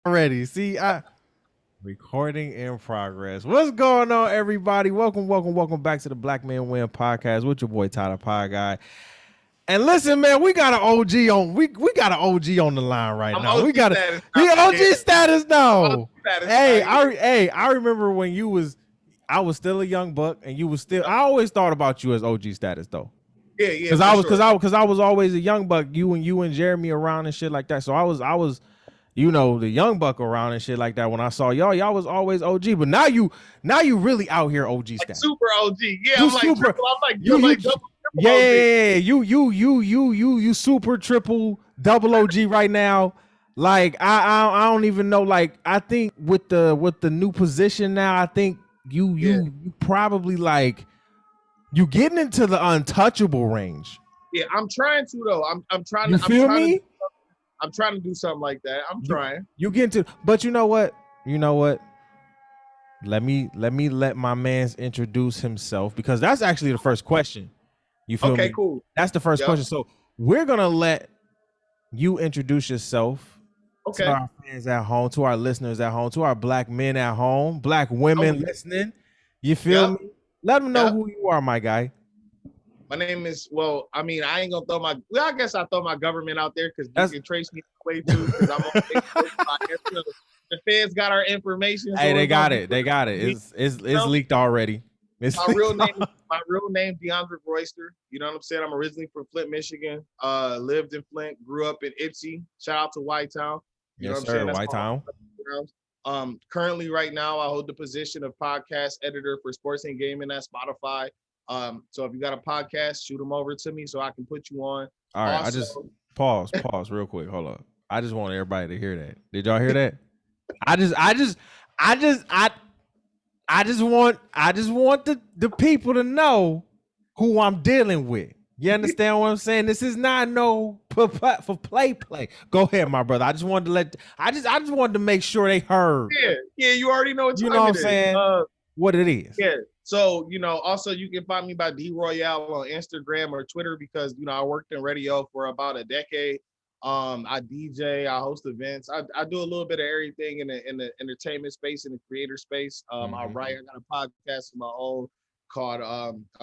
already. See, I recording in progress. What's going on, everybody? Welcome back to the Black Man Win podcast with your boy Tyler Pie Guy. And listen, man, we got an OG on. We got an OG on the line right I'm now. OG We got status he now, OG yeah. status now. Status Hey, now, I remember when you was. I was still a young buck, and you was still. I always thought about you as OG status though. yeah, Because I was always a young buck. You and Jeremy around and shit like that. So I was the young buck around and shit like that. When I saw y'all was always OG. But now you really out here OG like status. super OG. Yeah, You I'm like super- triple. I'm like You double yeah, OG. you super triple double OG right now. Like I don't even know. Like I think with the new position now, I think you probably like you getting into the untouchable range. Yeah, I'm trying to though. I'm trying You to. feel me? I'm trying to do something like that. I'm trying. You get into, but you know what? Let me let my man's introduce himself because that's actually the first question. You feel me? Okay, cool. That's the first Yep. question. So we're gonna let you introduce yourself Okay. to our fans at home, to our listeners at home, to our black men at home, black women listening. You feel me? Let them know who you are, my guy. My name is, well, I mean, I ain't gonna throw I guess I throw my government out there because you can trace me way too because I'm on Facebook. The feds got our information. Hey, they got it. It's leaked already. My real name, DeAndre Royster. You know what I'm saying? I'm originally from Flint, Michigan. Lived in Flint, grew up in Ypsi. Shout out to White Town. You know what I'm saying? White Town. Currently, right now, I hold the position of podcast editor for sports and gaming at Spotify. So if you got a podcast, shoot them over to me so I can put you on. All right, I just pause real quick. Hold up. I just want everybody to hear that. Did y'all hear that? I just want the people to know who I'm dealing with. You understand what I'm saying? This is not no for play. Go ahead, my brother. I just wanted to make sure they heard. Yeah, you already know what you know what I'm saying. What it is. Yeah. So, also you can find me by D-Royale on Instagram or Twitter because, I worked in radio for about a decade. I DJ, I host events. I do a little bit of everything in the entertainment space, in the creator space. I write. I got a podcast of my own called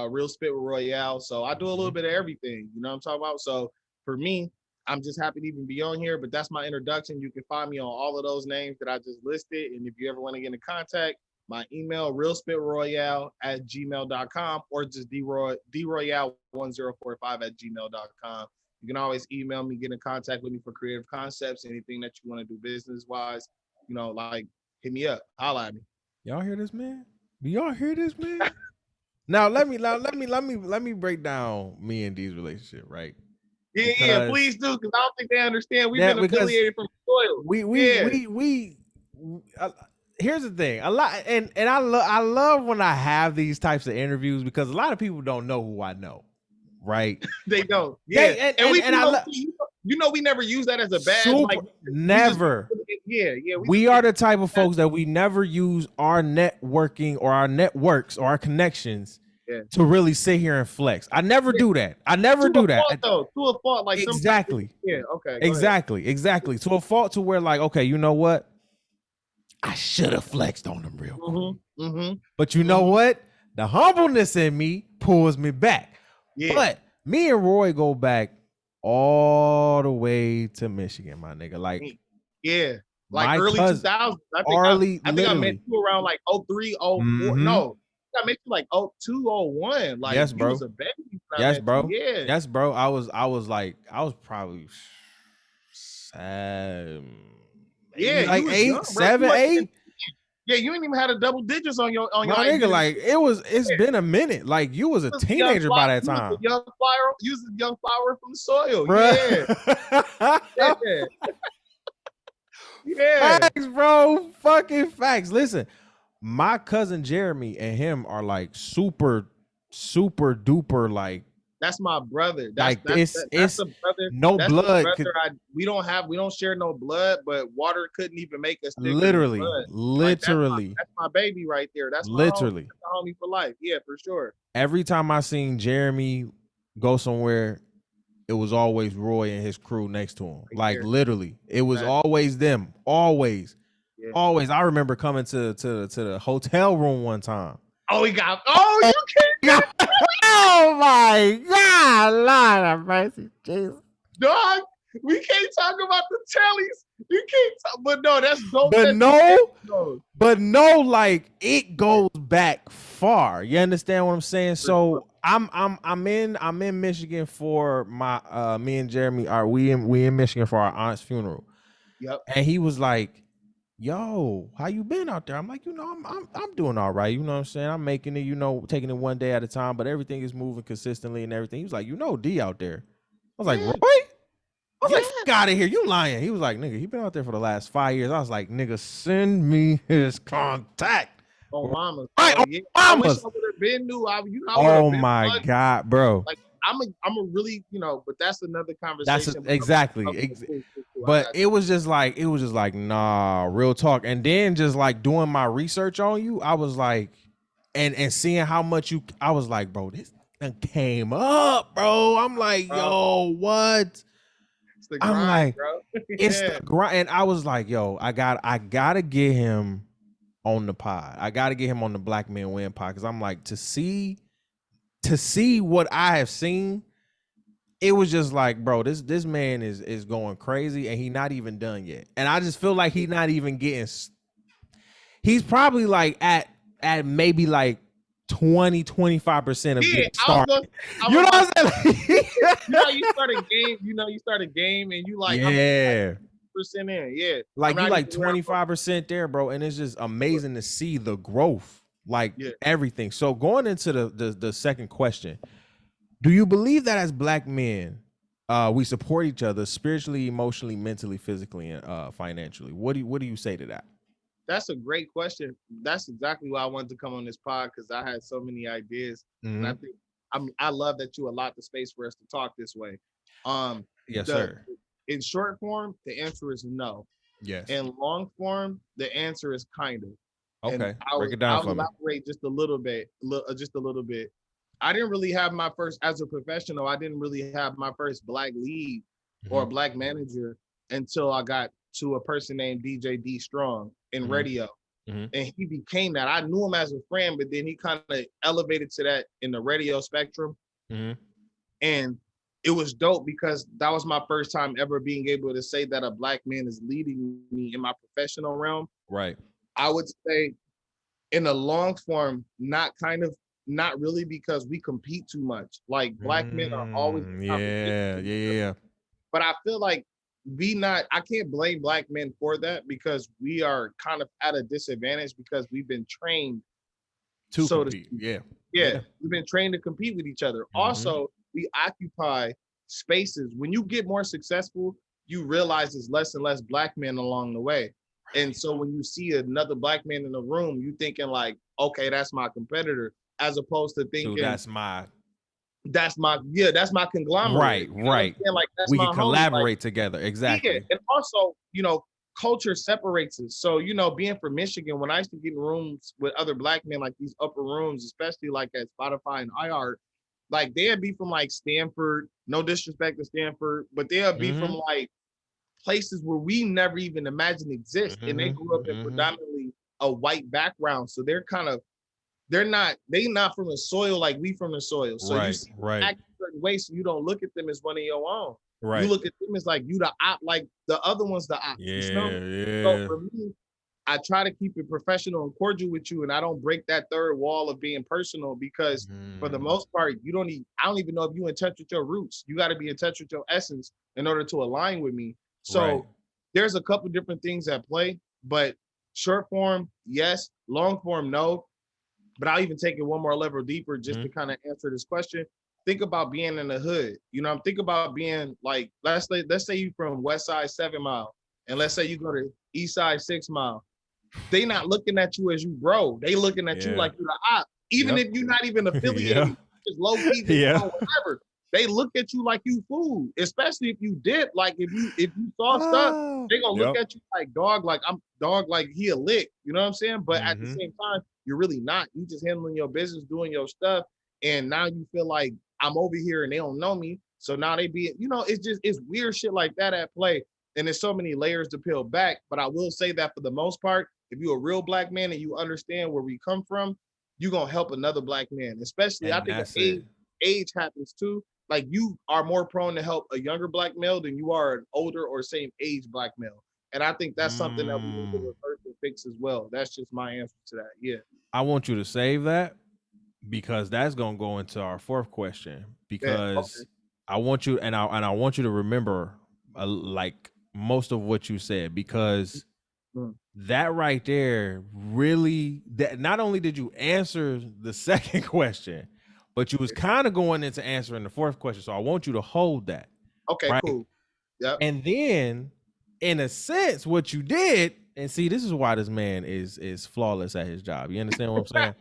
Real Spit with Royale. So I do a little bit of everything. You know what I'm talking about? So for me, I'm just happy to even be on here. But that's my introduction. You can find me on all of those names that I just listed. And if you ever want to get in contact, my email, realspitroyale@gmail.com or just droyale1045@gmail.com. You can always email me, get in contact with me for creative concepts, anything that you want to do business-wise, hit me up, holla at me. Y'all hear this, man? Do y'all hear this, man? Now let me break down me and D's relationship, right? Yeah, please do, because I don't think they understand. We've been affiliated from soil. We here's the thing. A lot and I love when I have these types of interviews because a lot of people don't know who I know. Right? They don't. Yeah. We never use that as a badge. Never. We are the type of folks that we never use our networking or our networks or our connections to really sit here and flex. I never do that. I never do that. To a fault, like exactly. Okay. Exactly. To a fault to where like, okay, you know what? I should have flexed on them real quick. But you know what? The humbleness in me pulls me back. Yeah. But me and Roy go back all the way to Michigan, my nigga. Like, like early 2000s. I think I met you around like 03, 04. No, I met you like 02, 01. Like, yes, bro. You was a baby. Yes, bro. Yeah. Yes, bro. I was probably 7, like 8, 7, 8. Yeah, you ain't even had a double digits on your my nigga. Like it's been a minute. Like you was a teenager by that time. You was a young flower from the soil. Bruh. Yeah. Facts, bro. Fucking facts. Listen, my cousin Jeremy and him are like super duper like. That's my brother. That's the brother. No that's blood. We don't share no blood, but water couldn't even make us. Literally. Like, that's my baby right there. That's literally my homie for life. Yeah, for sure. Every time I seen Jeremy go somewhere, it was always Roy and his crew next to him. Right Like there. literally, it was Right. always them. Always. Yeah. Always. I remember coming to the hotel room one time. Oh, he got. Oh, you can't. Oh my God, Lord have mercy, Jesus. Dog, we can't talk about the tellies. You can't talk, but no, that's dope. But no, like it goes back far. You understand what I'm saying? So I'm in Michigan for my me and Jeremy are we in Michigan for our aunt's funeral. Yep. And he was like, yo, how you been out there? I'm like, I'm doing all right. You know what I'm saying? I'm making it, taking it one day at a time, but everything is moving consistently and everything. He was like, D out there. I was like, Roy? I was like, fuck out of here. You lying. He was like, nigga, he been out there for the last 5 years. I was like, nigga, send me his contact. Oh, mama. Right, oh, yeah. I wish I would have been new. Oh my God, bro. Like I'm a really, but that's another conversation. Exactly. But it was just like, nah, real talk. And then just like doing my research on you, I was like, and seeing how much I was like, bro, this came up, bro. I'm like, yo, what? It's the grind, I'm like, bro. It's the grind. And I was like, yo, I gotta get him on the pod. I gotta get him on the Black Men Win pod. Cause I'm like, to see what I have seen, it was just like, bro, this man is going crazy and he not even done yet. And I just feel like he's not even getting. He's probably like at maybe like 20-25% of getting started. You know what I'm saying? You start a game and you like, yeah. percent in, yeah. Like you like 25% there, bro. And it's just amazing to see the growth, like everything. So going into the second question, do you believe that as Black men, we support each other spiritually, emotionally, mentally, physically, and financially? What do you say to that? That's a great question. That's exactly why I wanted to come on this pod, because I had so many ideas. And I think I love that you allot the space for us to talk this way. Yes, sir. In short form, the answer is no. Yes. In long form, the answer is kind of. Okay. Break it down for me. I'll elaborate just a little bit. I didn't really have my first, as a professional, I didn't really have my first Black lead or Black manager until I got to a person named DJ D Strong in radio. And he became that. I knew him as a friend, but then he kind of elevated to that in the radio spectrum. And it was dope because that was my first time ever being able to say that a Black man is leading me in my professional realm. Right. I would say in a long form, not really, because we compete too much. Like Black men are always yeah. But I feel like I can't blame Black men for that, because we are kind of at a disadvantage because we've been trained to compete. Yeah, we've been trained to compete with each other. Also, we occupy spaces. When you get more successful, you realize there's less and less Black men along the way. And so when you see another Black man in the room, you thinking like, okay, that's my competitor, as opposed to thinking, that's my conglomerate. Right. Like, we can collaborate together. Exactly. Yeah. And also, culture separates us. So, being from Michigan, when I used to get in rooms with other Black men, like these upper rooms, especially like at Spotify and iHeart, like they'd be from like Stanford, no disrespect to Stanford, but they'll be from like places where we never even imagined exist. And they grew up in predominantly a white background. So they're not from the soil like we from the soil. So you see act a certain way, so you don't look at them as one of your own. Right. You look at them as like you the op, like the other one's the op. Yeah. So for me, I try to keep it professional and cordial with you, and I don't break that third wall of being personal, because for the most part, I don't even know if you're in touch with your roots. You got to be in touch with your essence in order to align with me. So there's a couple different things at play, but short form, yes. Long form, no. But I'll even take it one more level deeper just to kind of answer this question. Think about being in the hood. Think about being like, let's say you from West Side 7 Mile, and let's say you go to East Side 6 Mile. They not looking at you as you bro. They looking at you like you're the op. Even if you're not even affiliated, just low key, whatever. They look at you like you food, especially if you dip. Like if you saw stuff, they gonna look at you like dog, like he a lick. You know what I'm saying? But at the same time, you're really not. You just handling your business, doing your stuff, and now you feel like I'm over here and they don't know me. So now they be, it's weird shit like that at play. And there's so many layers to peel back. But I will say that for the most part, if you're a real black man and you understand where we come from, you're gonna help another black man. Especially, And I think age happens too. Like you are more prone to help a younger black male than you are an older or same age black male. And I think that's something that we need to reverse and fix as well. That's just my answer to that. Yeah. I want you to save that because that's gonna go into our fourth question. Because I want you and I want you to remember like most of what you said, because that right there really, that not only did you answer the second question, but you was kind of going into answering the fourth question. So I want you to hold that. Okay, right? Cool. Yeah. And then in a sense, what you did, and see, this is why this man is flawless at his job. You understand what I'm saying?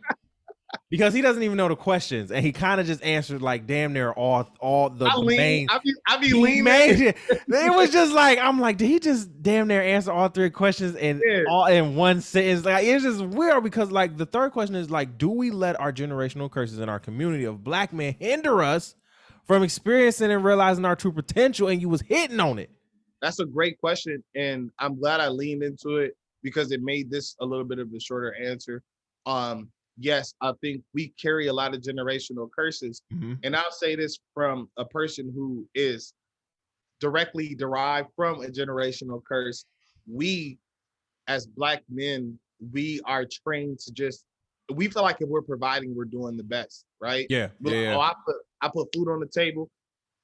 Because he doesn't even know the questions, and he kind of just answered like damn near all the main. I be leaning. It was just like, I'm like, did he just damn near answer all three questions and all in one sentence? Like, it's just weird because like the third question is like, do we let our generational curses in our community of black men hinder us from experiencing and realizing our true potential? And you was hitting on it. That's a great question, and I'm glad I leaned into it because it made this a little bit of a shorter answer. Yes, I think we carry a lot of generational curses. And I'll say this from a person who is directly derived from a generational curse. We, as black men, we are trained to we feel like if we're providing, we're doing the best, right? Yeah. Oh, I put food on the table.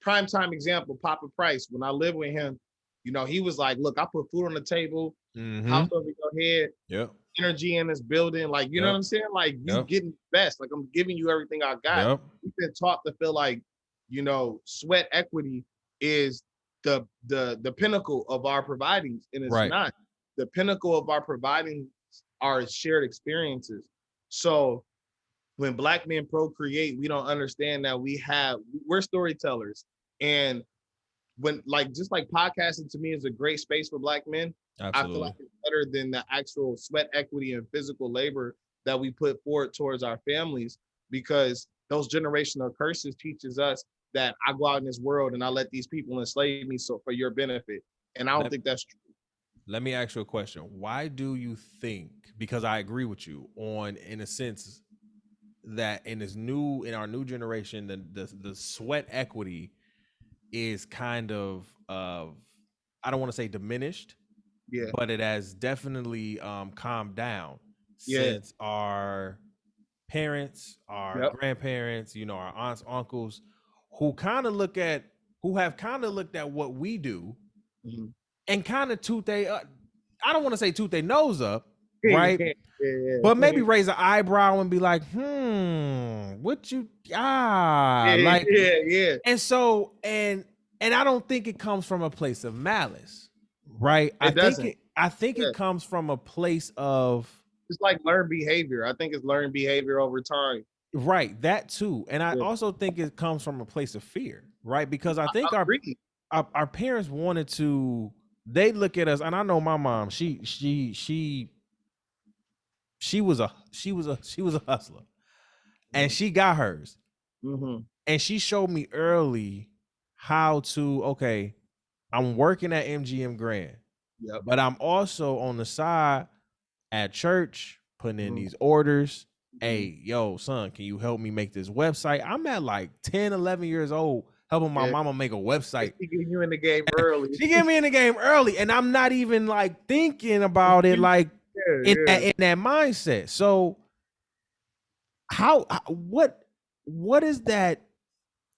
Prime time example, Papa Price. When I lived with him, he was like, look, I put food on the table, house over your head. Yep. Energy in this building, like know what I'm saying? Like you getting the best. Like I'm giving you everything I got. We've been taught to feel like, sweat equity is the pinnacle of our providing, and it's not. The pinnacle of our providing are shared experiences. So when black men procreate, we don't understand that we're storytellers. And when just like podcasting to me is a great space for black men. Absolutely. I feel like it's better than the actual sweat equity and physical labor that we put forward towards our families, because those generational curses teaches us that I go out in this world and I let these people enslave me for your benefit. And I don't think that's true. Let me ask you a question. Why do you think, because I agree with you in a sense that in our new generation, the sweat equity is kind of I don't want to say diminished, but it has definitely calmed down since our parents, our grandparents, our aunts, uncles, who have kind of looked at what we do and kind of I don't want to say toot their nose up, right? But maybe raise an eyebrow and be like, what you And so and I don't think it comes from a place of malice. Right. I think it comes from a place of, it's like learned behavior. I think it's learned behavior over time. Right. That too. And I also think it comes from a place of fear, right? Because I think our parents wanted to, they look at us, and I know my mom, she was a hustler, and she got hers. And she showed me early how to, I'm working at MGM Grand, but I'm also on the side at church putting in these orders. Hey, yo, son, can you help me make this website? I'm at like 10, 11 years old helping my mama make a website. She getting you in the game early. She get me in the game early, and I'm not even like thinking about it like in that mindset. So what is that?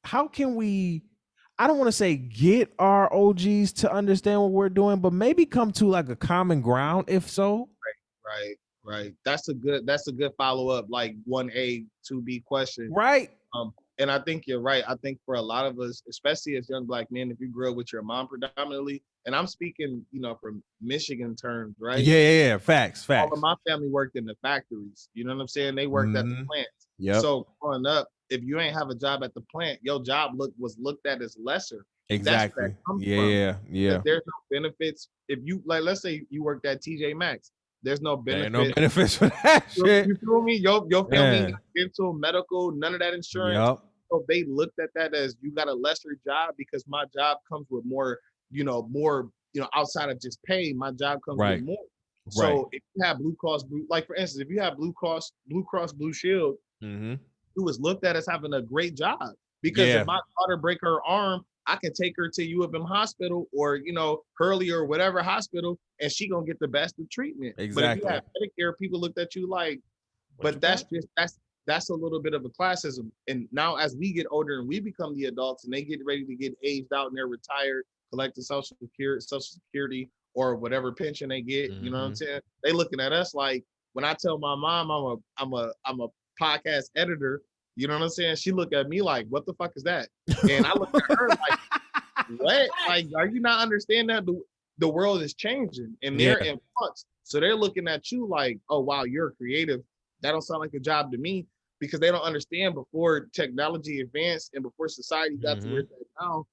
How can we, I don't want to say get our OGs to understand what we're doing, but maybe come to like a common ground, if so? Right. That's a good follow-up, like 1A, 2B question. Right. And I think you're right. I think for a lot of us, especially as young black men, if you grew up with your mom predominantly, and I'm speaking, from Michigan terms, right? Yeah. Facts. All of my family worked in the factories. You know what I'm saying? They worked at the plants. Yeah. So growing up, if you ain't have a job at the plant, your job was looked at as lesser. Exactly. Yeah. If there's no benefits. If you let's say you worked at TJ Maxx, there's no benefits. There ain't no benefits for that shit. You feel me? Your family got dental, medical, none of that insurance. know if they looked at that as you got a lesser job because my job comes with more, outside of just pay, my job comes with more. So if you have Blue Cross Blue, like for instance, if you have Blue Cross Blue Shield, it was looked at as having a great job because if my daughter break her arm, I can take her to U of M hospital or Hurley or whatever hospital, and she gonna get the best of treatment. But if you have Medicare, people looked at you like, but that's a little bit of a classism. And now as we get older and we become the adults and they get ready to get aged out and they're retired, collecting Social Security or whatever pension they get, you know what I'm saying? They looking at us like, when I tell my mom I'm a podcast editor, you know what I'm saying? She look at me like, what the fuck is that? And I look at her like, what? Like, are you not understanding that the world is changing and they're in flux? So they're looking at you like, oh wow, you're creative. That don't sound like a job to me, because they don't understand before technology advanced and before society got to where it's at now,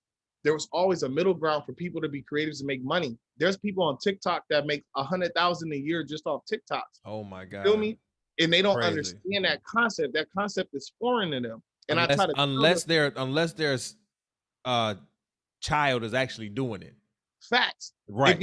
there was always a middle ground for people to be creatives and make money. There's people on TikTok that make 100,000 a year just off TikToks. Oh my God. Feel me? And they don't understand that concept. That concept is foreign to them. And unless there's child is actually doing it. Facts. Right.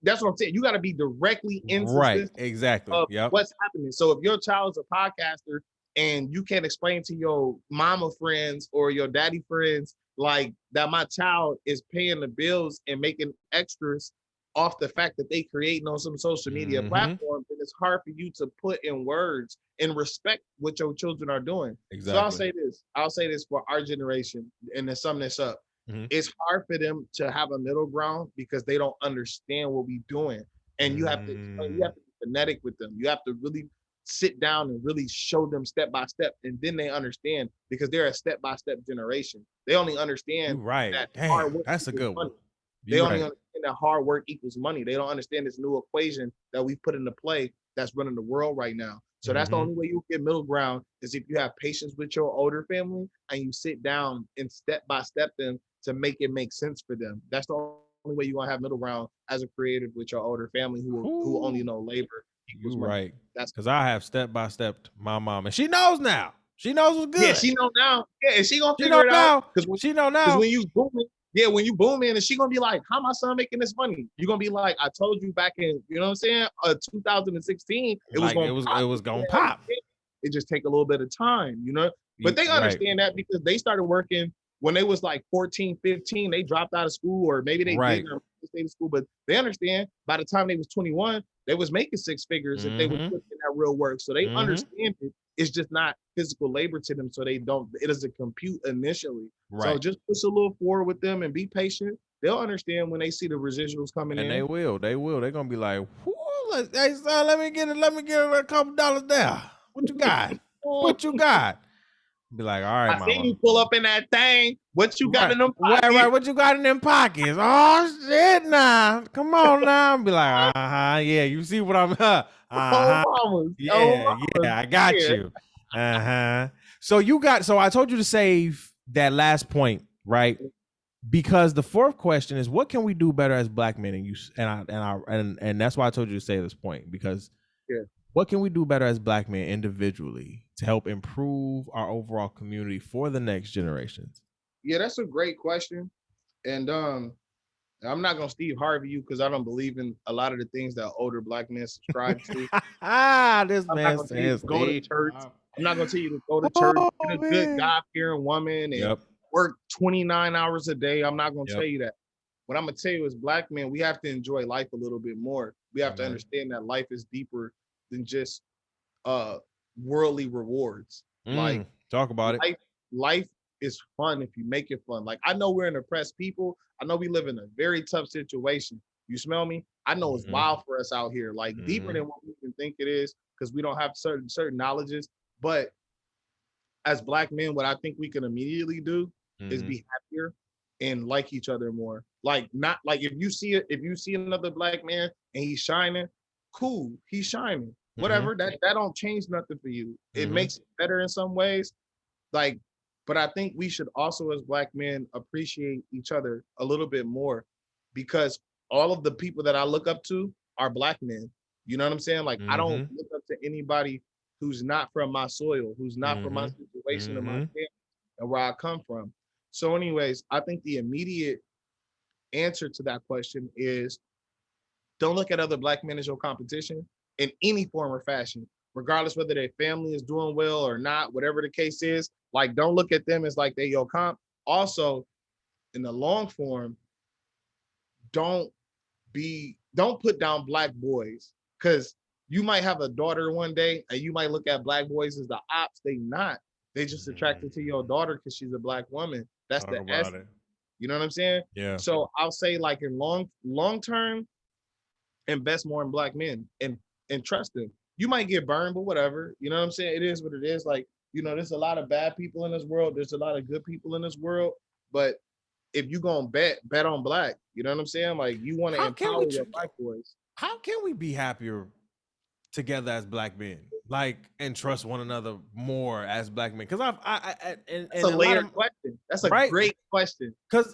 That's what I'm saying. You got to be directly into what's happening. So if your child's a podcaster and you can't explain to your mama friends or your daddy friends like that my child is paying the bills and making extras off the fact that they creating on some social media platform, then it's hard for you to put in words and respect what your children are doing. Exactly. So I'll say this for our generation, and to sum this up, it's hard for them to have a middle ground because they don't understand what we're doing. And you have to be phonetic with them. You have to really sit down and really show them step by step, and then they understand, because they're a step by step generation. They only understand that hard work. That's a good one. They only understand that hard work equals money. They don't understand this new equation that we put into play that's running the world right now. So that's the only way you get middle ground, is if you have patience with your older family and you sit down and step by step them to make it make sense for them. That's the only way you're gonna have middle ground as a creative with your older family who only know labor equals money. Right. That's because I have step by step my mom, and she knows now. She knows what's good. Yeah, she know now. Yeah, and she gonna figure it out. Because she know now. Because when you booming, when you booming, and she gonna be like, "How my son making this money?" You're gonna be like, "I told you back in, you know what I'm saying, 2016, it was gonna pop. It just take a little bit of time, you know." But they understand that because they started working when they was like 14, 15. They dropped out of school, or maybe they didn't stay in school, but they understand by the time they was 21, they was making six figures if they was putting in that real work. So they understand it. It's just not physical labor to them, so it doesn't compute initially. So just push a little forward with them and be patient. They'll understand when they see the residuals coming in. And they will. They're gonna be like, "Hey son, let me get a couple dollars there. What you got? What you got?" Be like, "All right, mama. I see you pull up in that thing. What you got in them pockets? Right. What you got in them pockets? Oh shit, nah. Come on now." Be like, yeah. You see what I'm? Yeah. I got you. So I told you to save that last point, right? Because the fourth question is, what can we do better as Black men? And that's why I told you to say this point, because what can we do better as Black men individually to help improve our overall community for the next generations? Yeah, that's a great question. And I'm not gonna Steve Harvey you, because I don't believe in a lot of the things that older Black men subscribe to. This man says go to church. I'm not gonna tell you to go to church, get a good God-fearing woman and work 29 hours a day. I'm not gonna tell you that. What I'm gonna tell you is, Black men, we have to enjoy life a little bit more. We have to understand that life is deeper than just worldly rewards. Like, talk about it. Life is fun if you make it fun. Like, I know we're an oppressed people. I know we live in a very tough situation. You smell me? I know it's wild for us out here, like deeper than what we can think it is, because we don't have certain knowledges. But as Black men, what I think we can immediately do is be happier and like each other more. Like, not like if you see another Black man and he's shining, cool, he's shining. Whatever, that don't change nothing for you. It makes it better in some ways. Like, but I think we should also, as Black men, appreciate each other a little bit more, because all of the people that I look up to are Black men. You know what I'm saying? Like, I don't look up to anybody who's not from my soil, who's not from my situation or my family. and where I come from. So, anyways, I think the immediate answer to that question is don't look at other Black men as your competition in any form or fashion, regardless whether their family is doing well or not, whatever the case is. Like, don't look at them as like they your comp. Also, in the long form, don't put down Black boys, because you might have a daughter one day and you might look at Black boys as the ops. They not. They just attracted to your daughter because she's a Black woman. That's Talk the about essence. it. You know what I'm saying? Yeah. So I'll say, like, in long term, invest more in Black men and trust them. You might get burned, but whatever. You know what I'm saying? It is what it is. Like, there's a lot of bad people in this world. There's a lot of good people in this world. But if you gonna bet on Black. You know what I'm saying? Like, you want to empower your Black boys. How can we be happier together as Black men, like, and trust one another more as Black men? Because That's a layered question. That's a great question. Because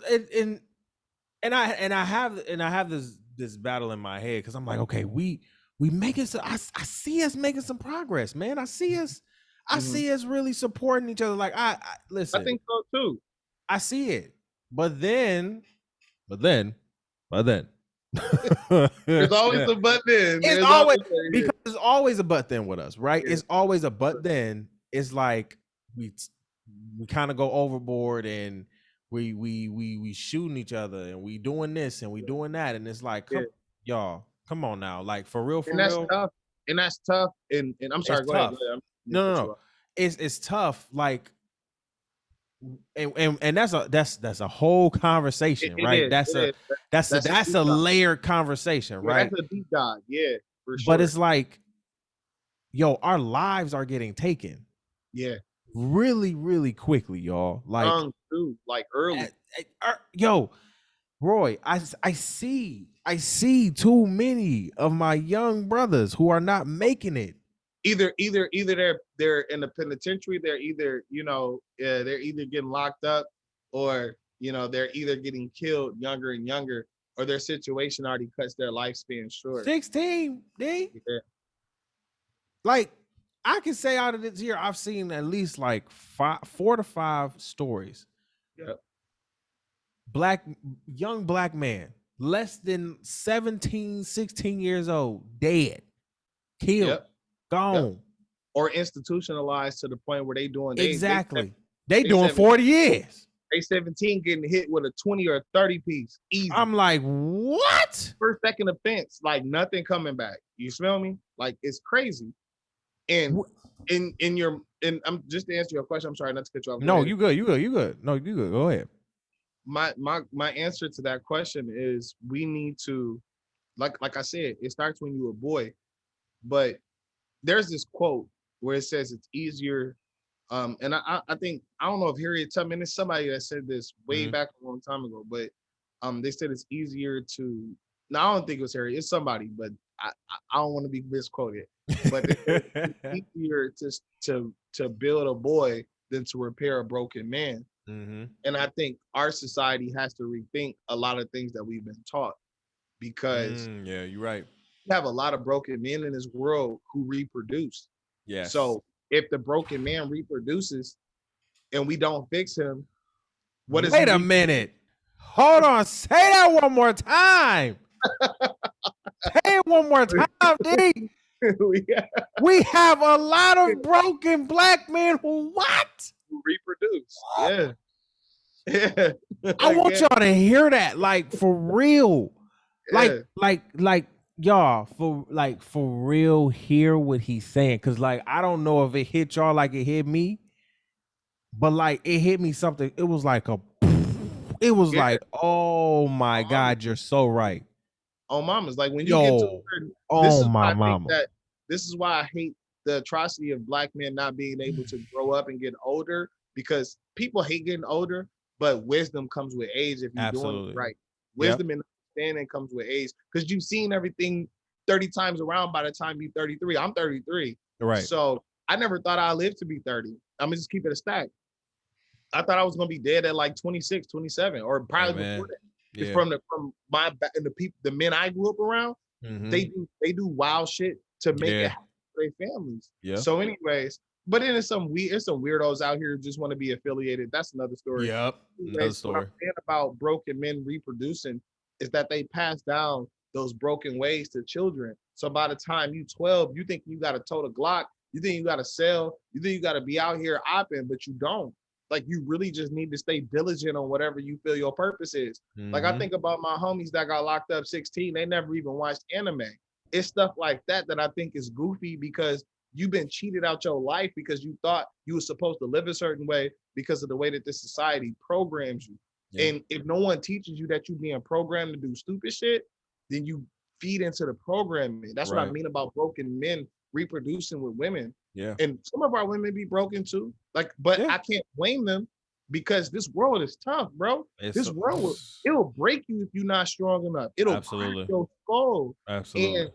I have this battle in my head, because I'm like, okay, we making some. I see us making some progress, man. I see us really supporting each other. Like, I listen. I think so too. I see it, but then. There's always a but then. It's always a but then with us, right? Yeah. It's always a but then. It's like we kind of go overboard, and we shooting each other, and we doing this and we doing that, and it's like, y'all, come on now, like, for real. Tough. And that's tough. And I'm sorry, go ahead. No. It's tough. Like, and that's a whole conversation, right? That's a layered conversation, right? That's a deep dive, yeah, for sure. But it's like, yo, our lives are getting taken, really, really quickly, y'all. Like, like early. Yo, Roy, I see too many of my young brothers who are not making it. Either they're in the penitentiary, they're either getting locked up, or they're either getting killed younger and younger, or their situation already cuts their lifespan short. 16, D. Yeah. Like, I can say out of this year, I've seen at least like 4 to 5 stories. Yep. Young Black man, less than 17, 16 years old, dead, killed. Yep. Gone. Or institutionalized to the point where they doing they doing 40 years. They 17 getting hit with a 20 or a 30 piece. Easy. I'm like, what? First, second offense, like nothing coming back. You smell me? Like, it's crazy. And I'm just to answer your question. I'm sorry not to cut you off. No, you good. No, you good. Go ahead. My answer to that question is, we need to, like I said, it starts when you're a boy, but there's this quote where it says it's easier. And I think, I don't know if Harriet Tubman is somebody that said this way back a long time ago, but they said it's easier to. Now, I don't think it was Harriet, it's somebody, but I don't want to be misquoted. But it's easier to build a boy than to repair a broken man. Mm-hmm. And I think our society has to rethink a lot of things that we've been taught, because yeah, you're right. We have a lot of broken men in this world who reproduce. Yeah. So if the broken man reproduces and we don't fix him, what is? Wait a minute. Hold on. Say that one more time. Say it one more time, D. We have a lot of broken Black men who what? Who reproduce. Yeah. I want y'all to hear that, like, for real. Like y'all, for real, hear what he's saying. Cause, like, I don't know if it hit y'all like it hit me, but like it hit me something. It was like like, oh my God, you're so right. Oh, mama's like, when you get to certain, this is why I hate the atrocity of Black men not being able to grow up and get older, because people hate getting older, but wisdom comes with age if you're doing it right. Wisdom and understanding comes with age, because you've seen everything 30 times around by the time you're 33. I'm 33. Right. So I never thought I'd live to be 30. I'm gonna just keep it a stack. I thought I was gonna be dead at like 26, 27, or probably before that. Yeah. From the men I grew up around, they do wild shit to make it happen for their families. Yeah. So anyways, But then it's some weirdos out here who just want to be affiliated. That's another story. Yep. Anyways, what I'm saying about broken men reproducing is that they pass down those broken ways to children. So by the time you 12, you think you got to tote a Glock, you think you got to sell, you think you got to be out here opping, but you don't. Like, you really just need to stay diligent on whatever you feel your purpose is. Like, I think about my homies that got locked up 16, they never even watched anime. It's stuff like that I think is goofy, because you've been cheated out your life because you thought you were supposed to live a certain way because of the way that this society programs you. Yeah. And if no one teaches you that you're being programmed to do stupid shit, then you feed into the programming. That's right. What I mean about broken men reproducing with women. Yeah. And some of our women be broken too. Like, but I can't blame them, because this world is tough, bro. This world it'll break you if you're not strong enough. It'll crack your skull. Absolutely. And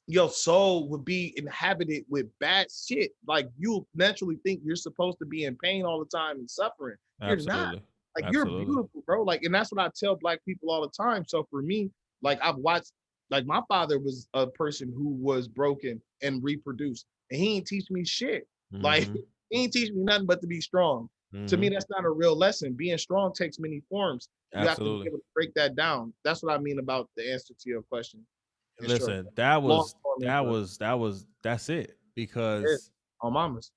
your soul would be inhabited with bad shit. Like, you naturally think you're supposed to be in pain all the time and suffering. You're not. Like, you're beautiful, bro. Like, and that's what I tell Black people all the time. So for me, like, I've watched, like, my father was a person who was broken and reproduced, and he ain't teach me shit. Mm-hmm. Like, he ain't teach me nothing but to be strong. Mm-hmm. To me, that's not a real lesson. Being strong takes many forms. You have to be able to break that down. That's what I mean about the answer to your question. Listen, that's it. Because on mamas,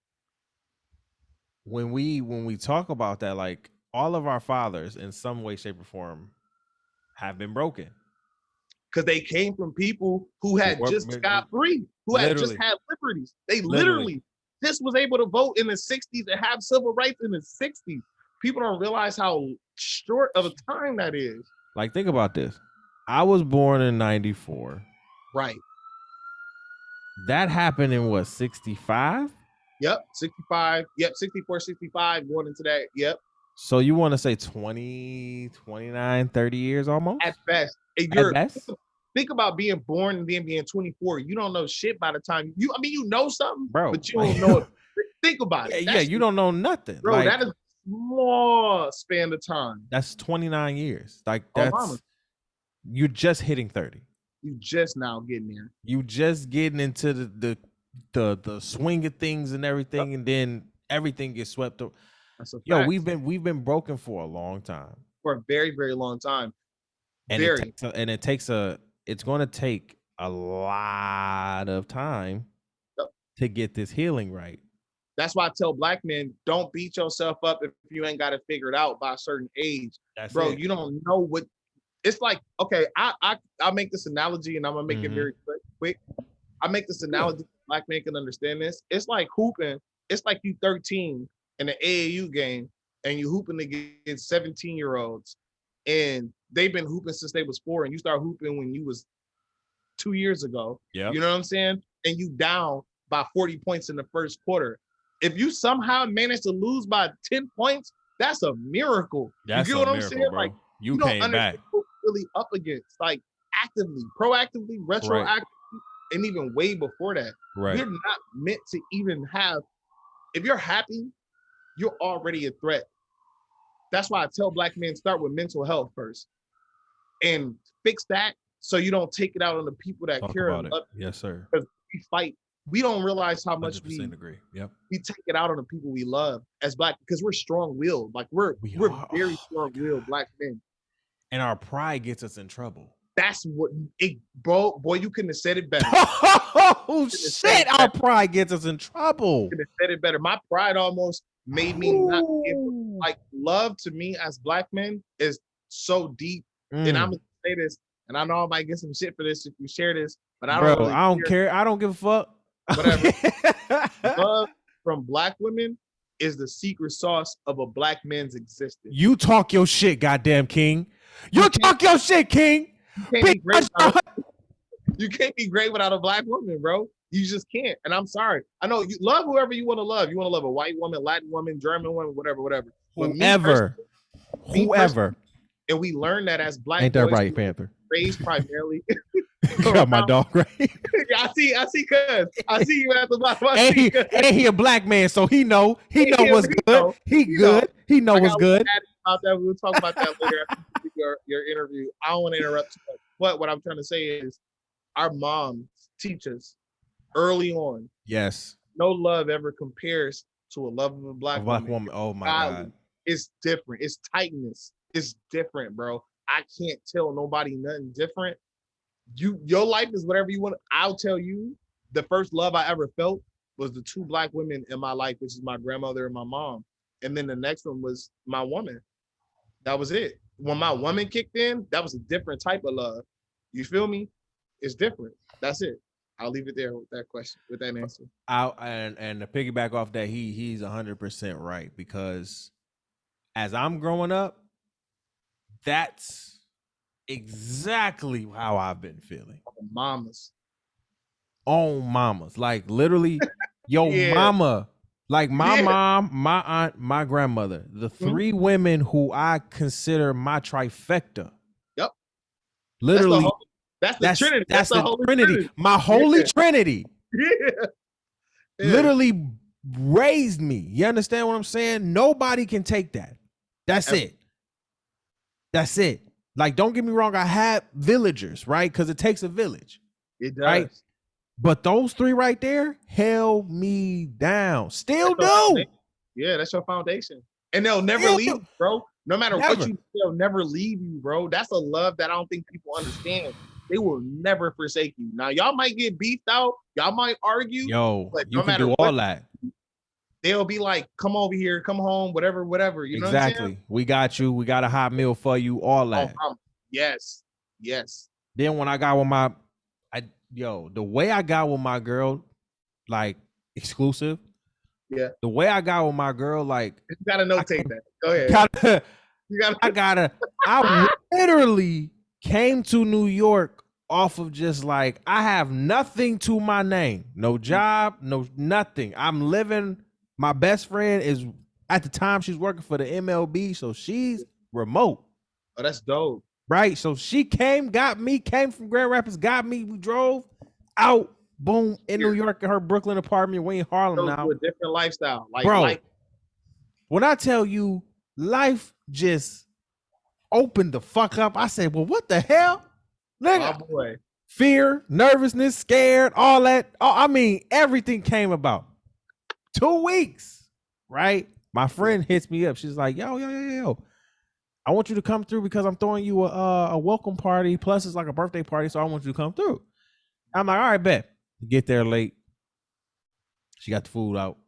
when we talk about that, like, all of our fathers in some way, shape, or form have been broken, because they came from people who had just got free, who had just had liberties. They literally just was able to vote in the 60s and have civil rights in the 60s. People don't realize how short of a time that is. Like, think about this. I was born in 94. Right. That happened in what, 65? Yep, 65. Yep, 64, 65, going into that. Yep. So you want to say 20, 29, 30 years almost? At best. Think about being born and then being 24. You don't know shit by the time you know something, bro, but you don't know it. Think about it. Yeah, you don't know nothing. Bro, like, that is a small span of time. That's 29 years. Like, that's you're just hitting 30. You just now getting there. You just getting into the swing of things and everything, and then everything gets swept up. Yo, we've been broken for a long time. For a very, very long time. And it's going to take a lot of time to get this healing right. That's why I tell Black men, don't beat yourself up if you ain't got it figured out by a certain age. Bro, you don't know what it's like. Okay, I'll make this analogy, and I'm gonna make it very quick. I make this analogy so Black men can understand this. It's like hooping. It's like you 13 in an AAU game, and you hooping against 17-year-olds, and they've been hooping since they was 4, and you start hooping when you was 2 years ago. Yeah, you know what I'm saying? And you down by 40 points in the first quarter. If you somehow manage to lose by 10 points, that's a miracle. That's you get what I'm saying? Bro. Like, you don't came understand back. what you're really up against, like, actively, proactively, retroactively, and even way before that. Right. You're not meant to even have. If you're happy, you're already a threat. That's why I tell Black men, start with mental health first, and fix that so you don't take it out on the people that care about it. Yes, sir. Because we fight. We don't realize how much we agree. Yep. We take it out on the people we love as Black, because we're strong-willed. Like, we're very strong-willed Black men. And our pride gets us in trouble. That's what boy, you couldn't have said it better. Oh shit, our pride gets us in trouble. You could have said it better. My pride almost made me not able, like, love to me as Black men is so deep. And I'm gonna say this, and I know I might get some shit for this if you share this, but I don't care. I don't give a fuck. Whatever. Love from Black women is the secret sauce of a Black man's existence. You talk your shit, goddamn king. You talk your shit, king. You can't be great without a Black woman, bro. You just can't. And I'm sorry. I know you love whoever you want to love. You want to love a white woman, Latin woman, German woman, whatever. Whoever. And we learn that as Black. Ain't that right, Panther? Raised primarily. Got my dog right. I see, cuz. I see you at the bottom. Ain't he a Black man, so he know what's good. He good. He know what's good. About that. We'll talk about that later after your interview. I don't want to interrupt too much. But what I'm trying to say is our moms teach us early on. Yes. no love ever compares to a love of a black woman. Oh my God. It's different. It's tightness. It's different, bro. I can't tell nobody nothing different. Your life is whatever you want. I'll tell you, the first love I ever felt was the two black women in my life, which is my grandmother and my mom. And then the next one was my woman. That was it. When my woman kicked in, that was a different type of love. You feel me? It's different. That's it. I'll leave it there with that question, with that answer. And to piggyback off that, he's 100% right, because as I'm growing up, that's exactly how I've been feeling. Mamas. On mamas. Like literally, yo, mama. Like my mom, my aunt, my grandmother. The three women who I consider my trifecta. Yep. Literally. That's the Trinity. That's the Trinity. My holy Trinity. Yeah. Literally raised me. You understand what I'm saying? Nobody can take that. That's it. That's it. Like, don't get me wrong. I had villagers, right? Because it takes a village. It does. Right? But those three right there held me down. Still do. Yeah, that's your foundation. And they'll never leave you, bro. No matter what you do, they'll never leave you, bro. That's a love that I don't think people understand. They will never forsake you. Now, y'all might get beefed out. Y'all might argue. Yo, but you can do all that. They'll be like, come over here, come home, whatever. You know exactly. What I'm saying? We got you. We got a hot meal for you. All that. Yes. Then when I got with the way I got with my girl, like exclusive. Yeah. The way I got with my girl, like you gotta notate that. Go ahead. I literally came to New York off of just like, I have nothing to my name, no job, no nothing. I'm living. My best friend is at the time she's working for the MLB, so she's remote. Oh, that's dope. Right, so she came from Grand Rapids, got me. We drove out, boom, in New York in her Brooklyn apartment. We in Harlem now. A different lifestyle, bro. When I tell you, life just opened the fuck up. I said, well, what the hell? Nigga. Oh, boy. Fear, nervousness, scared, all that. I mean, everything came about. 2 weeks, right? My friend hits me up. She's like, yo. I want you to come through because I'm throwing you a welcome party. Plus, it's like a birthday party, so I want you to come through. I'm like, all right, bet. Get there late. She got the food out.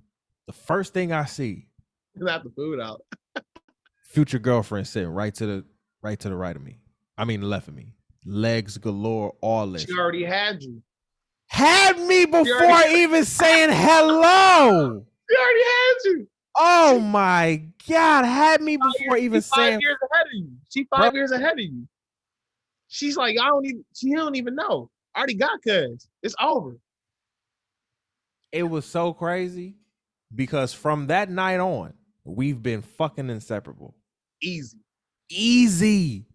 The first thing I see, not the food out. future girlfriend sitting right to the right of me. I mean, the left of me. Legs galore, all this. She already had you. Had me before even saying hello. She already had you. Oh my God, had me before even saying. 5 years ahead of you. She 5 years ahead of you. She's like, she don't even know. I already got cuz. It's over. It was so crazy because from that night on, we've been fucking inseparable. Easy.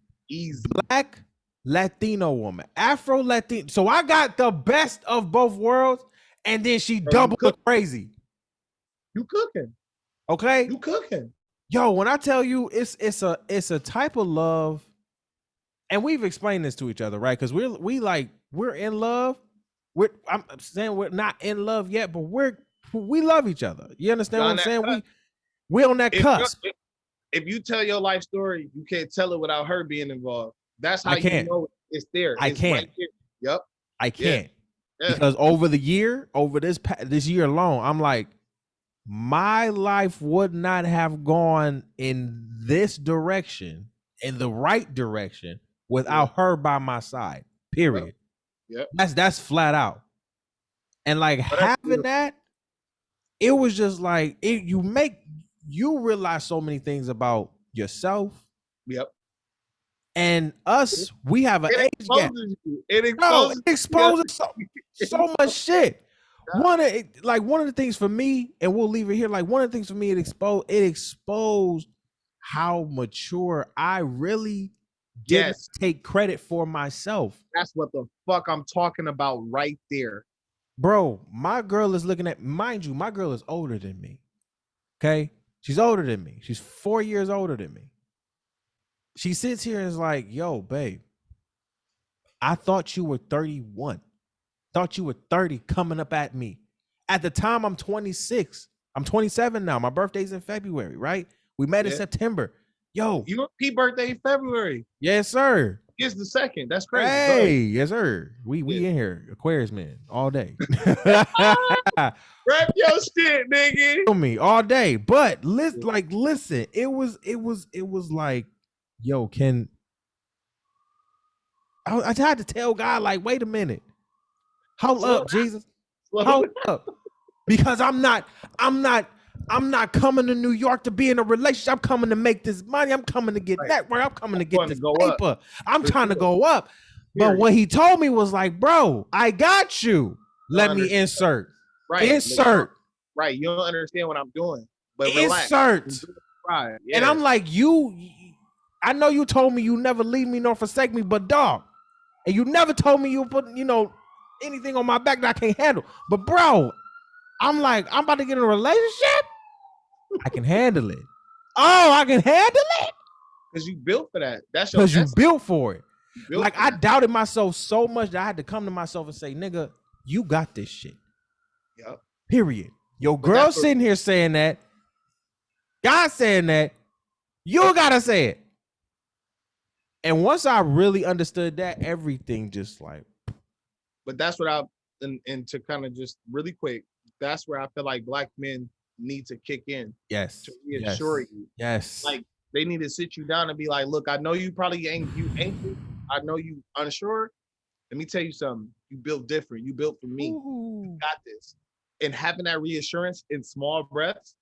Black Latino woman, Afro Latino. So I got the best of both worlds, and then she doubled the crazy. You cooking. Okay, you cooking. Yo, when I tell you, it's a type of love, and we've explained this to each other, right? Because we're in love. I'm saying we're not in love yet, but we love each other. You understand what I'm saying? We on that cusp. If you tell your life story, you can't tell it without her being involved. That's how you know it's there. I can't. Right there. Yep. I can't. Yeah. Because over this year alone, I'm like, my life would not have gone in this direction, in the right direction, without her by my side. Period. Yep. That's flat out. And like having that, it was just like you realize so many things about yourself. Yep. And us, we have an age gap. It exposes so much shit. One of the things for me, and we'll leave it here. Like one of the things for me, it exposed how mature I really didn't take credit for myself. That's what the fuck I'm talking about right there. Bro, my girl is looking at, mind you, my girl is older than me. Okay? She's older than me. She's 4 years older than me. She sits here and is like, yo, babe, I thought you were 31. Thought you were 30 coming up at me. At the time, I'm 26. I'm 27 now. My birthday's in February, right? We met in September. Yo. Your birthday in February. Yes, sir. It's the 2nd. That's crazy. Hey, yes, sir. We in here. Aquarius man all day. Rep your shit, nigga. Me all day. But listen, it was like, yo, I tried to tell God, like, wait a minute. Hold up, Jesus. Hold up. Because I'm not coming to New York to be in a relationship. I'm coming to make this money. I'm coming to get network. I'm coming to get this paper. I'm trying to go up. But what he told me was like, bro, I got you. Let me insert. Right. Insert. Right. You don't understand what I'm doing. But insert. Relax. Right. Yeah. And I'm like, I know you told me you never leave me nor forsake me, but dog. And you never told me you put, anything on my back that I can't handle. But bro, I'm like, I'm about to get in a relationship. I can handle it. Oh, I can handle it. Because you built for that. That's your because you built for it. Like I doubted myself so much that I had to come to myself and say, nigga, you got this shit. Yep. Period. Your girl sitting here saying that. God saying that. You gotta say it. And once I really understood that, everything just like. But that's what and to kind of just really quick, that's where I feel like Black men need to kick in. Yes. To reassure you. Yes. Like they need to sit you down and be like, look, I know you probably anxious. I know you unsure. Let me tell you something. You built different. You built for me. You got this. And having that reassurance in small breaths,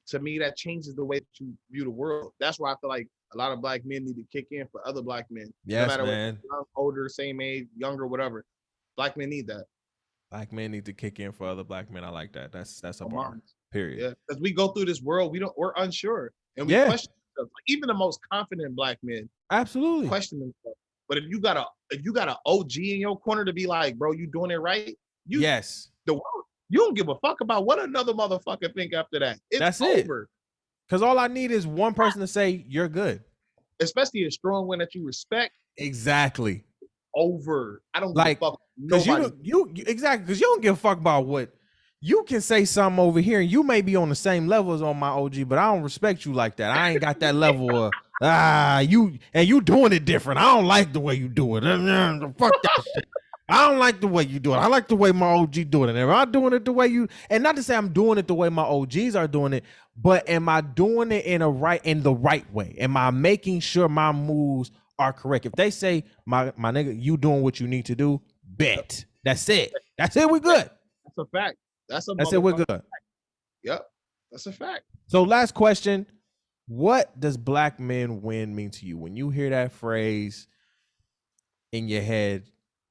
to me, that changes the way that you view the world. That's why I feel like a lot of Black men need to kick in for other Black men. Yes, no matter man. what, young, older, same age, younger, whatever. Black men need that. Black men need to kick in for other Black men. I like that. That's a bar. Period. Yeah, because we go through this world, we're unsure, and we question ourselves. Like, even the most confident Black men, absolutely question themselves. But if you got an OG in your corner to be like, bro, you doing it right? The world, you don't give a fuck about what another motherfucker think after that. That's over. Because all I need is one person to say you're good, especially a strong one that you respect. Exactly. Over. I don't like give a fuck. Because you exactly because you don't give a fuck about what you can say something over here, and you may be on the same level as on my OG, but I don't respect you like that. I ain't got that level of you doing it different. I don't like the way you do it. Fuck that shit. I don't like the way you do it. I like the way my OG doing it. Am I doing it the way you? And not to say I'm doing it the way my OGs are doing it, but am I doing it in the right way? Am I making sure my moves are correct? If they say my nigga, you doing what you need to do, bet. That's it. That's it. We good. That's a fact. That's it. We're good. Fact. Yep. That's a fact. So last question. What does Black men win mean to you? When you hear that phrase in your head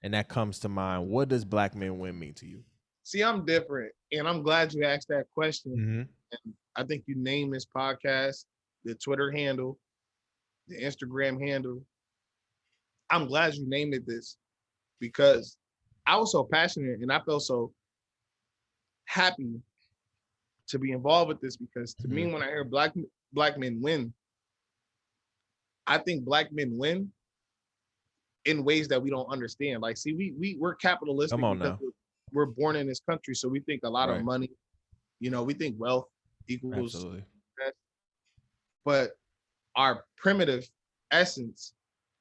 and that comes to mind, what does Black men win mean to you? See, I'm different, and I'm glad you asked that question. Mm-hmm. And I think you named this podcast, the Twitter handle, the Instagram handle. I'm glad you named it this because I was so passionate and I felt so happy to be involved with this because to me, when I hear black men win, I think Black men win in ways that we don't understand. Like, see, we're capitalistic. Come on now. We're born in this country, so we think a lot of money. We think wealth equals. Absolutely. But our primitive essence,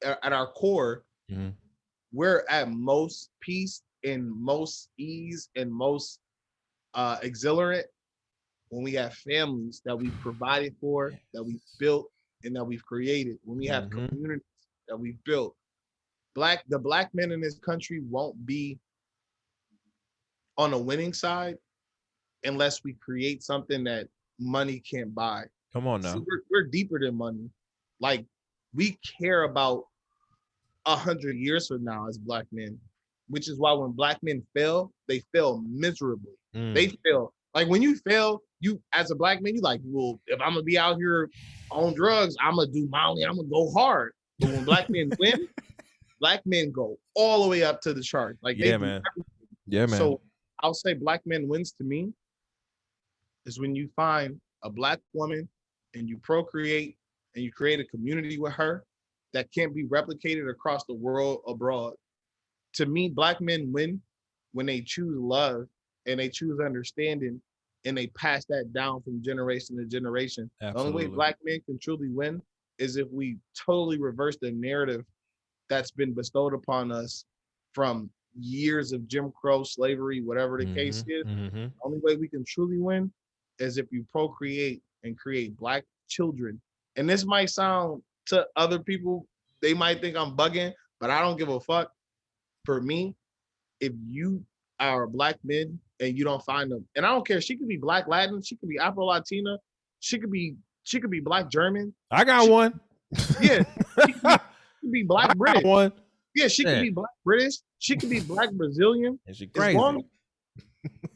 at our core, we're at most peace and most ease and most exhilarant when we have families that we've provided for, that we've built, and that we've created. When we have communities that we've built. The Black men in this country won't be on the winning side unless we create something that money can't buy. Come on now. See, we're deeper than money. Like, we care about 100 years from now as Black men, which is why when Black men fail, they fail miserably. They fail. Like, when you fail, you as a Black man, you like, well, if I'm gonna be out here on drugs, I'm gonna do my only, I'm gonna go hard. But when Black men win, Black men go all the way up to the chart. Like, yeah, man. Yeah, man. So I'll say Black men wins to me is when you find a Black woman and you procreate and you create a community with her that can't be replicated across the world abroad. To me, Black men win when they choose love and they choose understanding and they pass that down from generation to generation. Absolutely. The only way black men can truly win is if we totally reverse the narrative that's been bestowed upon us from years of Jim Crow, slavery, whatever the case is. The only way we can truly win is if you procreate and create black children. And this might sound to other people, they might think I'm bugging, but I don't give a fuck. For me, if you are a black man and you don't find them, and I don't care, she could be black Latin, she could be Afro Latina, she could be black German. I got one. Yeah, she could be black British. One. Yeah, she could be black British. She could be black Brazilian. And she crazy.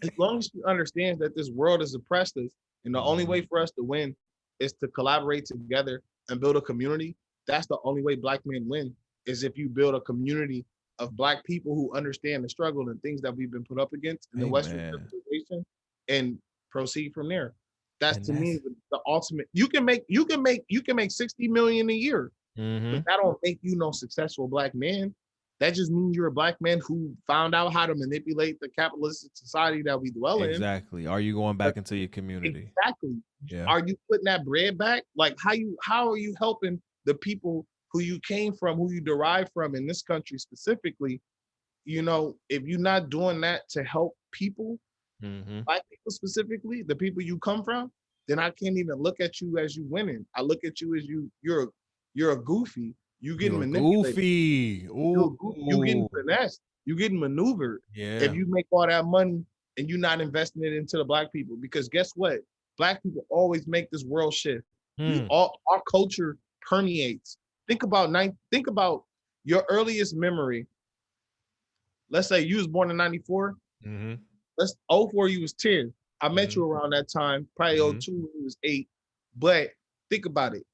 As long as she understands that this world has oppressed us, and the only way for us to win is to collaborate together and build a community. That's the only way black men win, is if you build a community of black people who understand the struggle and things that we've been put up against in the Western civilization, and proceed from there. That's to me the ultimate. You can make 60 million a year, but that don't make you no successful black man. That just means you're a black man who found out how to manipulate the capitalistic society that we dwell in. Exactly. Are you going back into your community? Exactly. Yeah. Are you putting that bread back? Like how are you helping the people who you came from, who you derived from in this country specifically? You know, if you're not doing that to help people, black people specifically, the people you come from, then I can't even look at you as you winning. I look at you as you're a goofy. You getting manipulated. Goofy. You getting finessed. You getting maneuvered. Yeah. If you make all that money and you're not investing it into the black people, because guess what? Black people always make this world shift. Our culture permeates. Think about your earliest memory. Let's say you was born in 94. Let's 04, you was 10. I met you around that time, probably 02 when you was 8. But think about it.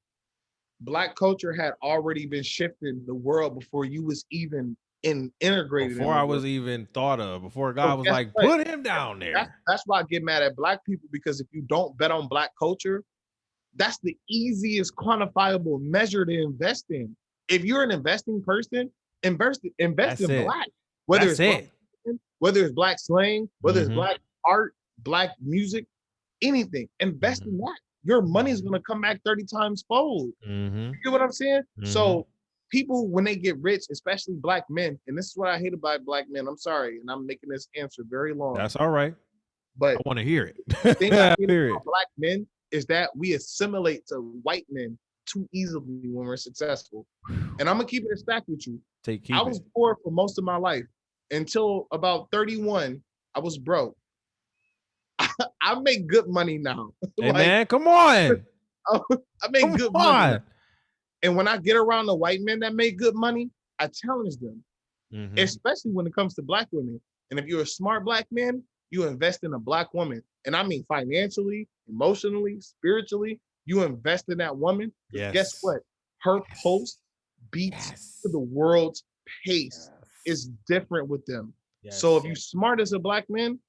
Black culture had already been shifting the world before you was even integrated. Before I was even thought of, before God was like, put him down there. That's why I get mad at black people, because if you don't bet on black culture, that's the easiest quantifiable measure to invest in. If you're an investing person, invest in black. Whether it's black slang, whether it's black art, black music, anything, invest in that. Your money is going to come back 30 times fold. You get what I'm saying? So people, when they get rich, especially black men, and this is what I hate about black men, I'm sorry, and I'm making this answer very long. That's all right. But I want to hear it. The thing I hate about black men is that we assimilate to white men too easily when we're successful. And I'm going to keep it a stack with you. I was poor for most of my life. Until about 31, I was broke. I make good money now. Hey, man, come on. I make good money. And when I get around the white men that make good money, I challenge them, especially when it comes to black women. And if you're a smart black man, you invest in a black woman. And I mean financially, emotionally, spiritually, you invest in that woman. Guess what? Her pulse beats to the world's pace. Is different with them. So if you're smart as a black man,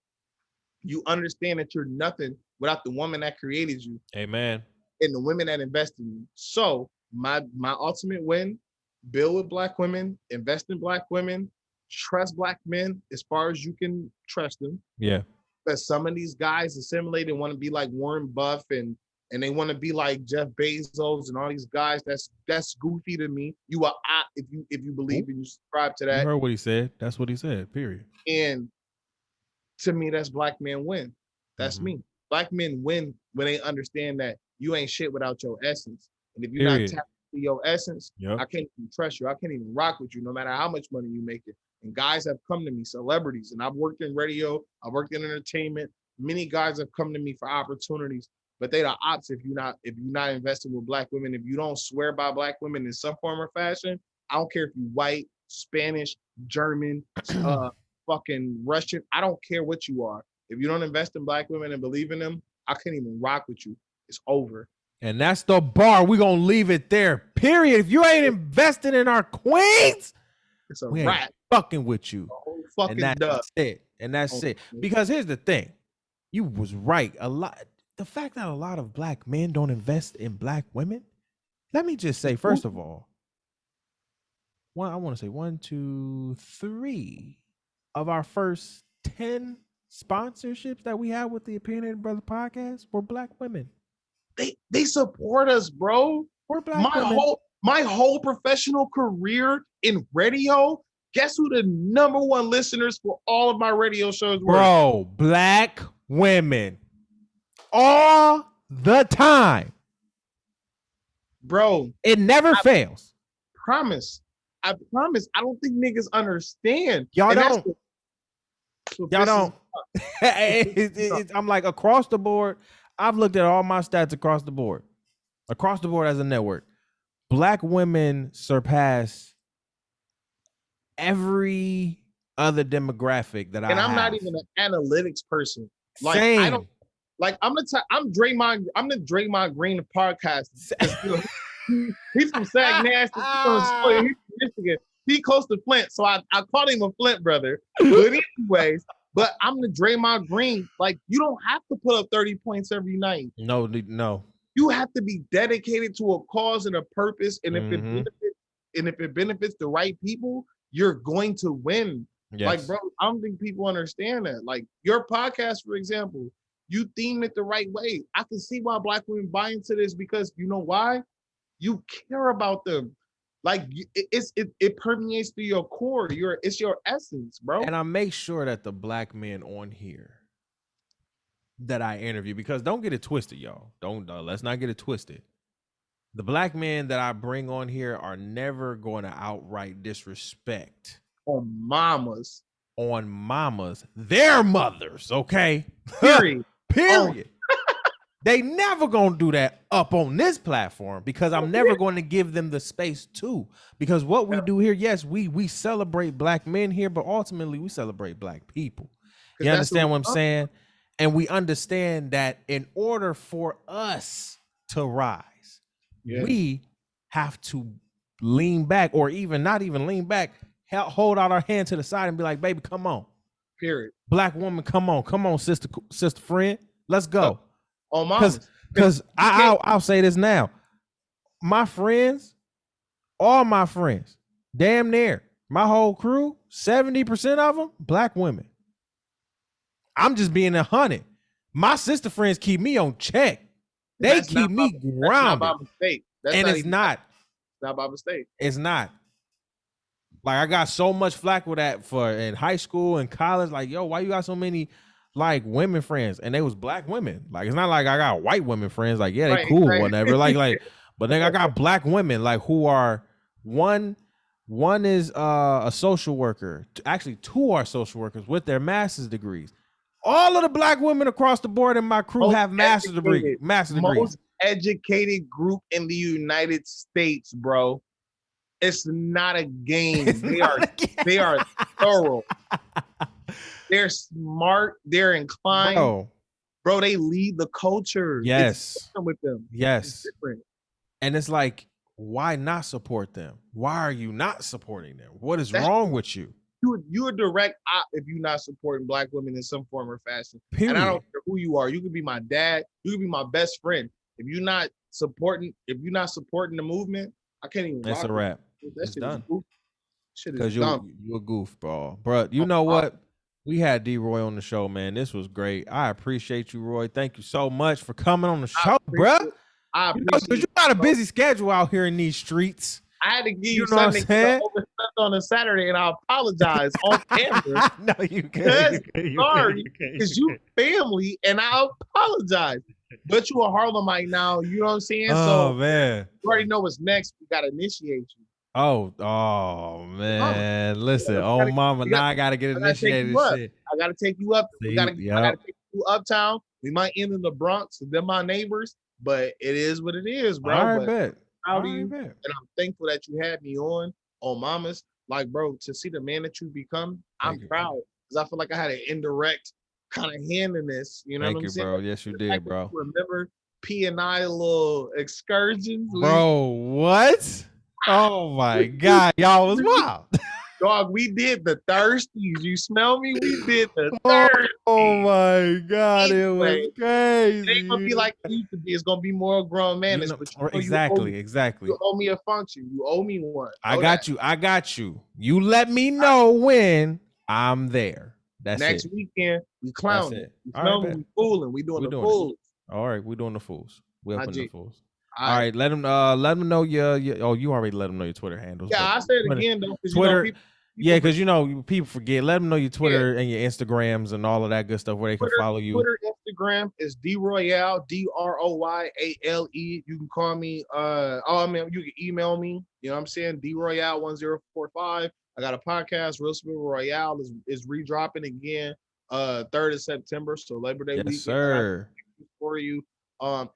you understand that you're nothing without the woman that created you. Amen. And the women that invest in you. So my ultimate win, build with black women, invest in black women, trust black men as far as you can trust them. Yeah. Because some of these guys assimilate and want to be like Warren Buffett and they want to be like Jeff Bezos and all these guys. That's goofy to me. You are if you believe and you subscribe to that. You heard what he said. That's what he said. Period. And to me, that's black men win. That's me. Black men win when they understand that you ain't shit without your essence. And if you're not tapped into your essence, I can't even trust you. I can't even rock with you, no matter how much money you make it. And guys have come to me, celebrities, and I've worked in radio, I've worked in entertainment. Many guys have come to me for opportunities. But they the ops if you're not investing with black women. If you don't swear by black women in some form or fashion, I don't care if you're white, Spanish, German, fucking Russian. I don't care what you are. If you don't invest in black women and believe in them, I can't even rock with you. It's over. And that's the bar. We're gonna leave it there. Period. If you ain't investing in our queens, it's a wrap. Fucking with you. Fucking and that's it. And that's it. Because here's the thing. You was right. The fact that a lot of black men don't invest in black women, let me just say, first of all, I want to say 1, 2, 3 of our first 10 sponsorships that we have with the Opinionated Brother podcast were black women. They support us, bro. We're black women. My whole professional career in radio, guess who the #1 listeners for all of my radio shows were? Bro, black women. All the time. Bro. It never fails. I promise. I don't think niggas understand. Y'all don't. Y'all don't. I'm like, across the board, I've looked at all my stats across the board as a network. Black women surpass every other demographic that and I'm not even an analytics person. Like Same. I don't like I'm Draymond Green podcast. He's from Sag Nasty. He's from Michigan. He close to Flint, so I called him a Flint brother. But anyways, I'm the Draymond Green. Like, you don't have to put up 30 points every night. No. You have to be dedicated to a cause and a purpose, and if it benefits the right people, you're going to win. Yes. Like, bro, I don't think people understand that. Like, your podcast, for example, you theme it the right way. I can see why black women buy into this, because you know why? You care about them. Like, it permeates through your core. It's your essence, bro. And I make sure that the black men on here that I interview, because don't get it twisted, y'all. Let's not get it twisted. The black men that I bring on here are never going to outright disrespect on mamas, their mothers. Okay. Period. Period. They never gonna do that up on this platform, because I'm never going to give them the space to. Because what we do here, yes, we celebrate black men here, but ultimately we celebrate black people. You understand what I'm saying? And we understand that in order for us to rise, we have to lean back, or even not even lean back, hold out our hand to the side and be like, baby, come on. Period. Black woman, come on, sister friend, let's go. Because I'll say this now. My friends, all my friends, damn near my whole crew, 70% of them, black women. I'm just being 100. My sister friends keep me on check. They keep me grounded. That's not by mistake. It's not by mistake. It's not. Like, I got so much flack with that in high school and college. Like, yo, why you got so many like women friends? And they was black women. Like, it's not like I got white women friends. Like, yeah, they cool, whatever. Like, but then I got black women, like, who are one is a social worker. Actually, 2 are social workers with their master's degrees. All of the black women across the board in my crew have master's degrees. Most educated group in the United States, bro. It's not a game. They are thorough. They're smart. They're inclined. Bro, they lead the culture. Yes. It's with them. Yes. It's different. And it's like, why not support them? Why are you not supporting them? What is wrong with you? You're a direct op if you're not supporting black women in some form or fashion. Period. And I don't care who you are. You could be my dad. You could be my best friend. If you're not supporting the movement, I can't even. That's a wrap. It's done. Because you're a goofball, bro. You know what? We had D-Roy on the show, man. This was great. I appreciate you, Roy. Thank you so much for coming on the show, bro. I appreciate because you got a busy schedule out here in these streets. I had to give you something on a Saturday, and I apologize on camera. No, you can't. Sorry, because you family, and I apologize. But you a Harlemite now, you know what I'm saying? Oh, man. You already know what's next. We got to initiate you. Oh man. Listen, mama, now I gotta get initiated. Shit. I gotta take you up. I gotta take you uptown. We might end in the Bronx. They're my neighbors, but it is what it is, bro. I bet. And I'm thankful that you had me on Mamas. Like, bro, to see the man that you become, I'm proud. Because I feel like I had an indirect kind of hand in this. You know what I'm saying? Bro. Yes, you did, bro. Remember P&I little excursions? Bro, what? Oh my God, y'all was wild. Dog, we did the thirsties. You smell me? We did the thirsties. Oh my God, it was crazy. It ain't gonna be like it used to be. It's gonna be more grown man. Exactly. You owe me a function. You owe me one. I got you. You let me know when I'm there. Next weekend, we clowning. You All smell right, me? We fooling. We doing the fools. All right, we doing the fools. We up in the fools. All right, let them know your you already let them know your Twitter handles. Yeah, I said it again though, because Twitter. people yeah, because people forget. Let them know your Twitter and your Instagrams and all of that good stuff where they can follow you. Twitter, Instagram is D-Royale, D-R-O-Y-A-L-E. You can call me. You can email me. You know what I'm saying? D-Royale1045. I got a podcast, Real Smooth Royale, is redropping again 3rd of September. So Labor Day weekend. Sir. For you.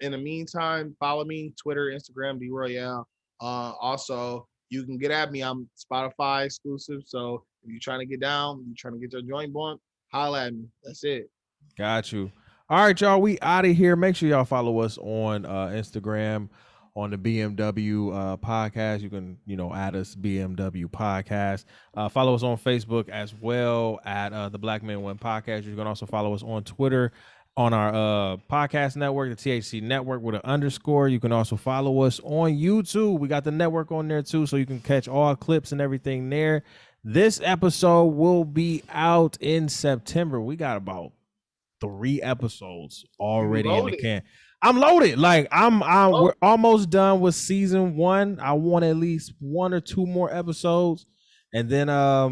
In the meantime, follow me, Twitter, Instagram, D-Royale. Also, you can get at me. I'm Spotify exclusive. So if you're trying to get down, you're trying to get your joint bumped, holla at me. That's it. Got you. All right, y'all. We out of here. Make sure y'all follow us on Instagram on the BMW podcast. You can, add us BMW podcast. Follow us on Facebook as well at the Black Men Win podcast. You can also follow us on Twitter on our podcast network, the THC network with an _. You can also follow us on YouTube. We got the network on there too, so you can catch all clips and everything there. This episode will be out in September. We got about 3 episodes already in the can. I'm loaded. Like we're almost done with season 1. I want at least 1 or 2 more episodes, and then I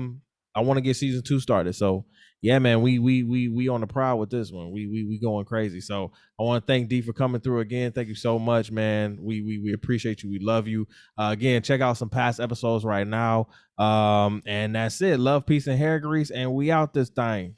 want to get season 2 started. So yeah, man, we on the prowl with this one. We going crazy. So I want to thank D for coming through again. Thank you so much, man. We appreciate you. We love you. Again, check out some past episodes right now. And that's it. Love, peace, and hair grease. And we out this thing.